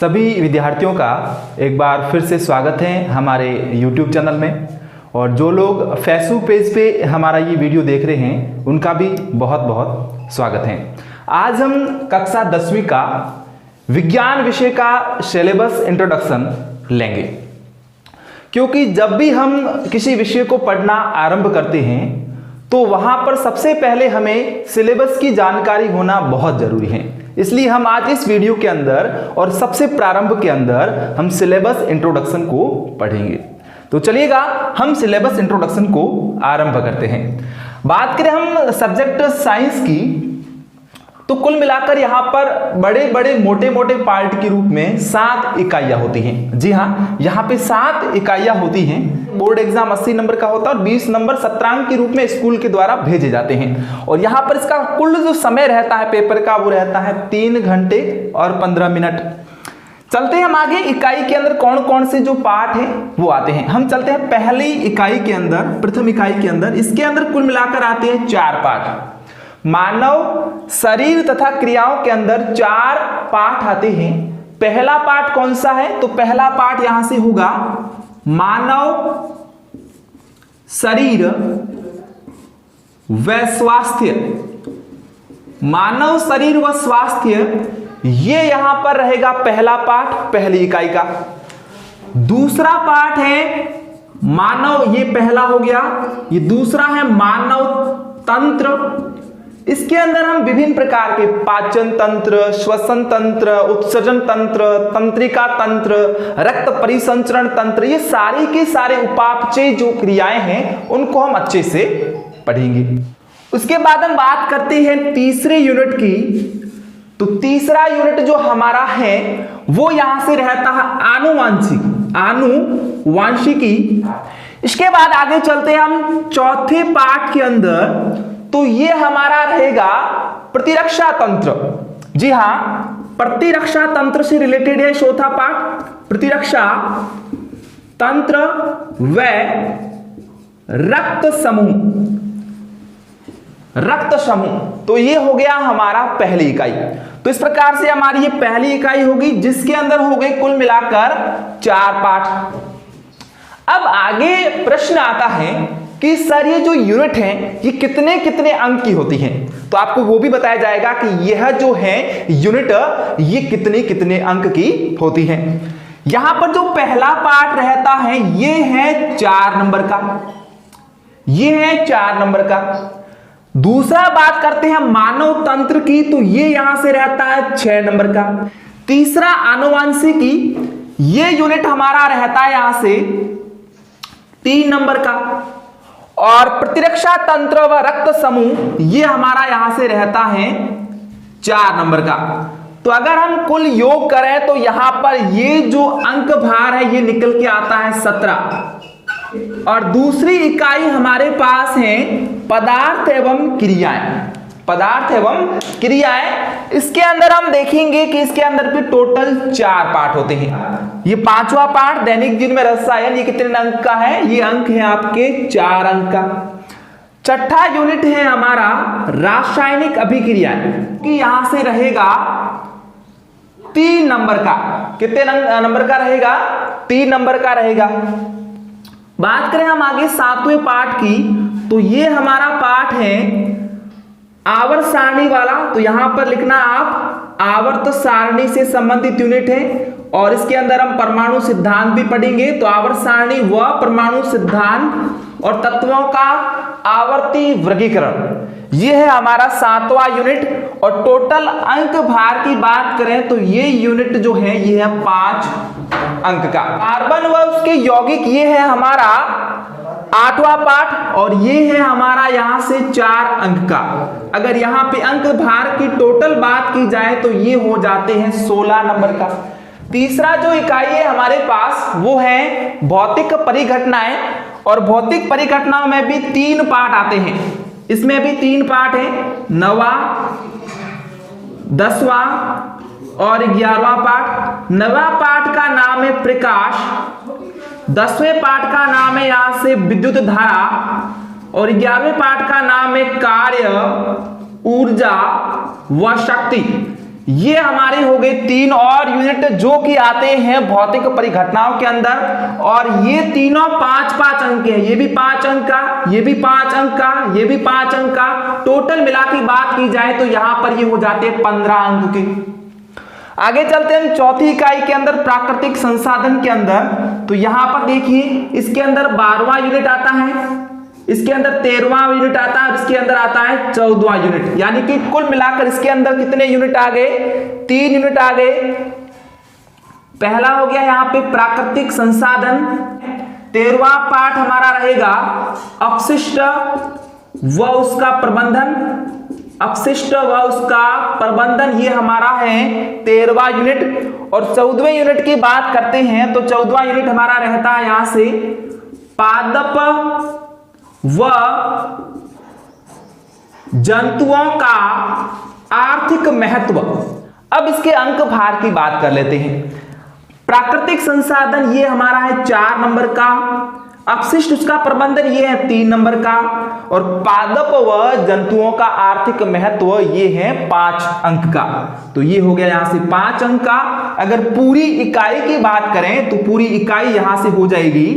सभी विद्यार्थियों का एक बार फिर से स्वागत है हमारे YouTube चैनल में। और जो लोग फेसबुक पेज पे हमारा ये वीडियो देख रहे हैं उनका भी बहुत बहुत स्वागत है। आज हम कक्षा 10वीं का विज्ञान विषय का सिलेबस इंट्रोडक्शन लेंगे, क्योंकि जब भी हम किसी विषय को पढ़ना आरंभ करते हैं तो वहां पर सबसे पहले हमें सिलेबस की जानकारी होना बहुत जरूरी है। इसलिए हम आज इस वीडियो के अंदर और सबसे प्रारंभ के अंदर हम सिलेबस इंट्रोडक्शन को पढ़ेंगे। तो चलिएगा हम सिलेबस इंट्रोडक्शन को आरंभ करते हैं। बात करें हम सब्जेक्ट साइंस की, तो कुल मिलाकर यहां पर बड़े बड़े मोटे मोटे पार्ट के रूप में 7 इकाइयां होती हैं। जी हाँ, यहां पे 7 इकाइयां होती हैं। बोर्ड एग्जाम 80 नंबर का होता है और 20 नंबर सत्रांक के रूप में स्कूल के द्वारा भेजे जाते हैं। और यहां पर इसका कुल जो समय रहता है पेपर का वो रहता है 3 घंटे और 15 मिनट। चलते हैं हम आगे, इकाई के अंदर कौन कौन से जो पार्ट हैं वो आते हैं। हम चलते हैं पहली इकाई के अंदर, प्रथम इकाई के अंदर। इसके अंदर कुल मिलाकर आते हैं 4 पार्ट। मानव शरीर तथा क्रियाओं के अंदर 4 पार्ट आते हैं। पहला पार्ट कौन सा है? तो पहला पार्ट यहां से होगा मानव शरीर व स्वास्थ्य। मानव शरीर व स्वास्थ्य, ये यहां पर रहेगा पहला पार्ट, पहली इकाई का। दूसरा पार्ट है मानव, ये पहला हो गया। ये दूसरा है मानव तंत्र। इसके अंदर हम विभिन्न प्रकार के पाचन तंत्र, श्वसन तंत्र, उत्सर्जन तंत्र, तंत्रिका तंत्र, रक्त परिसंचरण तंत्र, ये सारे के सारे उपापचय जो क्रियाएं हैं उनको हम अच्छे से पढ़ेंगे। उसके बाद हम बात करते हैं तीसरे यूनिट की। तो तीसरा यूनिट जो हमारा है वो यहां से रहता है आनुवांशिकी। इसके बाद आगे चलते हैं हम चौथे पार्ट के अंदर। तो ये हमारा रहेगा प्रतिरक्षा तंत्र। जी हां, प्रतिरक्षा तंत्र से रिलेटेड है चौथा पार्ट, प्रतिरक्षा तंत्र व रक्त समूह। रक्त समूह, तो ये हो गया हमारा पहली इकाई। तो इस प्रकार से हमारी ये पहली इकाई होगी जिसके अंदर हो गए कुल मिलाकर 4 पार्ट। अब आगे प्रश्न आता है कि सर ये जो यूनिट है ये कितने कितने अंक की होती हैं। तो आपको वो भी बताया जाएगा कि यह जो है यूनिट ये कितने कितने अंक की होती है। यहां पर जो पहला पार्ट रहता है ये है 4 नंबर का, ये है 4 नंबर का। दूसरा बात करते हैं मानव तंत्र की, तो ये यहां से रहता है 6 नंबर का। तीसरा आनुवांशिकी, ये यूनिट हमारा रहता है यहां से 3 नंबर का। और प्रतिरक्षा तंत्र व रक्त समूह ये हमारा यहां से रहता है 4 नंबर का। तो अगर हम कुल योग करें तो यहां पर ये जो अंक भार है ये निकल के आता है 17। और दूसरी इकाई हमारे पास है पदार्थ एवं क्रियाएं। पदार्थ एवं क्रियाएं, इसके अंदर हम देखेंगे कि इसके अंदर भी टोटल 4 पार्ट होते हैं। ये 5वां पार्ट दैनिक जीवन में रसायन, ये कितने अंक का है? ये अंक है आपके 4 अंक का। छठा यूनिट है हमारा रासायनिक अभिक्रियाएं, कि यहां से रहेगा 3 नंबर का। कितने नंबर का रहेगा? 3 नंबर का रहेगा। बात करें हम आगे 7वें पार्ट की, तो ये हमारा पार्ट है आवर्त सारणी वाला। तो यहां पर लिखना आप आवर्त सारणी से संबंधित यूनिट है। और इसके अंदर हम परमाणु सिद्धांत भी पढ़ेंगे। तो आवर्त सारणी व परमाणु सिद्धांत और तत्वों का आवर्ती वर्गीकरण, ये है हमारा 7वां यूनिट। और टोटल अंक भार की बात करें तो ये यूनिट जो है ये है 5 अंक का। कार्बन व उसके यौगिक, ये है हमारा 8वां पार्ट। और ये है हमारा यहां से 4 अंक का। अगर यहां पे अंक भार की टोटल बात की जाए तो ये हो जाते हैं 16 नंबर का। तीसरा जो इकाई है हमारे पास वो है भौतिक परिघटनाएं। और भौतिक परिघटनाओं में भी 3 पार्ट आते हैं। इसमें भी 3 पार्ट है, 9वां, 10वां और 11वां पार्ट। 9वां पार्ट का नाम है प्रकाश, 10वें पार्ट का नाम है यहां से विद्युत धारा और 11वें पार्ट का नाम है कार्य, ऊर्जा व शक्ति। ये हमारे हो गए 3 और यूनिट जो कि आते हैं भौतिक परिघटनाओं के अंदर, और ये तीनों 5-5 अंक के हैं। ये भी 5 अंक का, ये भी 5 अंक का, ये भी 5 अंक का, टोटल मिला की बात की जाए तो यहां पर ये हो जाते हैं 15 अंक के। आगे चलते हैं चौथी इकाई के अंदर प्राकृतिक संसाधन के अंदर। तो यहां पर देखिए इसके अंदर 12वां यूनिट आता है, इसके अंदर 13वां यूनिट आता है, इसके अंदर आता है 14वां यूनिट, यानी कि कुल मिलाकर इसके अंदर कितने यूनिट आ गए? 3 यूनिट आ गए। पहला हो गया यहां पे प्राकृतिक संसाधन। 13वां पाठ हमारा रहेगा अपशिष्ट व उसका प्रबंधन। अपशिष्ट व उसका प्रबंधन, ये हमारा है 13वां यूनिट। और 14वें यूनिट की बात करते हैं तो 14वां यूनिट हमारा रहता है यहां से पादप व जंतुओं का आर्थिक महत्व। अब इसके अंक भार की बात कर लेते हैं। प्राकृतिक संसाधन ये हमारा है 4 नंबर का, अपशिष्ट उसका प्रबंधन ये है 3 नंबर का, और पादप व जंतुओं का आर्थिक महत्व ये है 5 अंक का। तो ये हो गया यहां से 5 अंक का। अगर पूरी इकाई की बात करें तो पूरी इकाई यहां से हो जाएगी,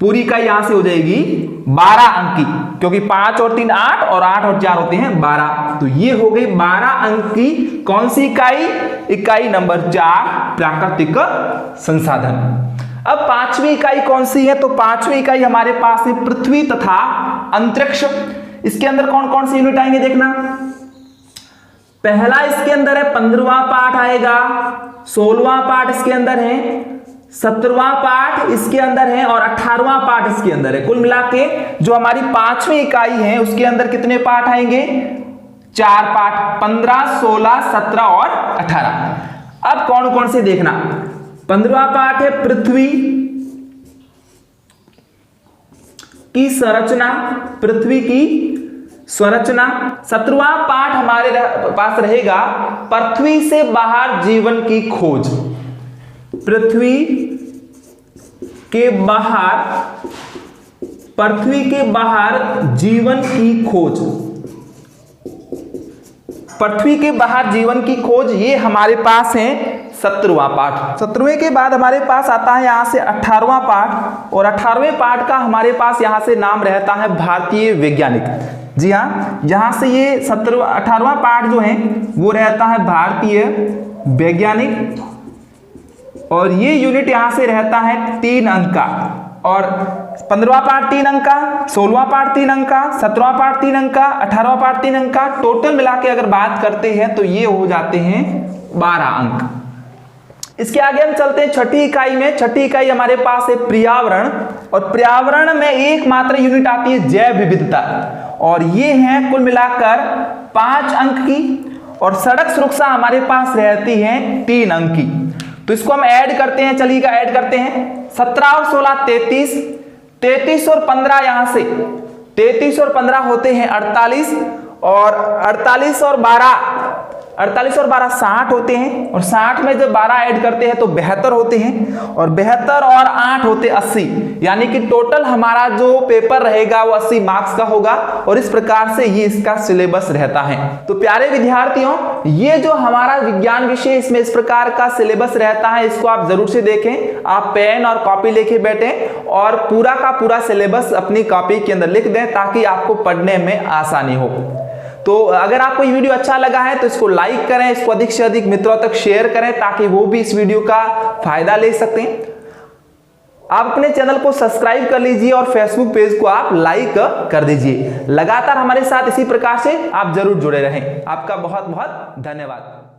पूरी इकाई यहां से हो जाएगी 12 अंक की, क्योंकि 5 और 3 8 और 8 और 4 होते हैं 12। तो ये हो गई 12 अंक की कौन सी इकाई? इकाई नंबर 4 प्राकृतिक संसाधन। अब 5वीं इकाई कौन सी है? तो 5वीं इकाई हमारे पास है पृथ्वी तथा अंतरिक्ष। इसके अंदर कौन कौन से यूनिट आएंगे देखना। पहला इसके अंदर है 15वां पाठ आएगा, 16वां पाठ इसके अंदर है, 17वां पाठ इसके अंदर है, और 18वां पाठ इसके अंदर है। कुल मिला के जो हमारी 5वीं इकाई है उसके अंदर कितने पाठ आएंगे? 4 पाठ, 15, 16, 17 और 18। अब कौन कौन से देखना। 15वां पाठ है पृथ्वी की संरचना, पृथ्वी की संरचना। 17वां पाठ हमारे पास रहेगा पृथ्वी से बाहर जीवन की खोज। पृथ्वी के बाहर, पृथ्वी के बाहर जीवन की खोज, पृथ्वी के बाहर जीवन की खोज, ये हमारे पास है 17वां पाठ। 17वें के बाद हमारे पास आता है यहां से 18वां पाठ, और 18वें पाठ का हमारे पास यहां से नाम रहता है भारतीय वैज्ञानिक। जी हाँ, यहां से ये 18वां पाठ जो है वो रहता है भारतीय वैज्ञानिक, और ये यूनिट यहां से रहता है 3 अंक का। और 15वां पाठ 3 अंक का, 16वां पाठ 3 अंक का, 17वां पाठ 3 अंक का, 18वां पाठ 3 अंक का, टोटल मिला के अगर बात करते हैं तो ये हो जाते हैं 12 अंक। इसके आगे हम चलते हैं छठी इकाई में। छठी इकाई हमारे पास है पर्यावरण, और पर्यावरण में एकमात्र यूनिट आती है जैव विविधता, और ये है कुल मिलाकर 5 अंक की। और सड़क सुरक्षा हमारे पास रहती है 3 अंक की। तो इसको हम ऐड करते हैं, चलिएगा ऐड करते हैं। 17 और 16 33, 33 और 15 यहां से 33 और 15 होते हैं 48, और 48 और 12 60 होते हैं, और 60 में जब 12 ऐड करते हैं तो 72 होते हैं, और 72 और 8 होते 80, यानी कि टोटल हमारा जो पेपर रहेगा वो 80 मार्क्स का होगा। और इस प्रकार से ये इसका सिलेबस रहता है। तो प्यारे विद्यार्थियों, ये जो हमारा विज्ञान विषय इसमें इस प्रकार का सिलेबस रहता है, इसको आप जरूर से देखें। आप पेन और कॉपी लेके बैठें और पूरा का पूरा सिलेबस अपनी कॉपी के अंदर लिख दें, ताकि आपको पढ़ने में आसानी हो। तो अगर आपको ये वीडियो अच्छा लगा है तो इसको लाइक करें, इसको अधिक से अधिक मित्रों तक शेयर करें, ताकि वो भी इस वीडियो का फायदा ले सकते हैं। आप अपने चैनल को सब्सक्राइब कर लीजिए और फेसबुक पेज को आप लाइक कर दीजिए। लगातार हमारे साथ इसी प्रकार से आप जरूर जुड़े रहें। आपका बहुत बहुत धन्यवाद।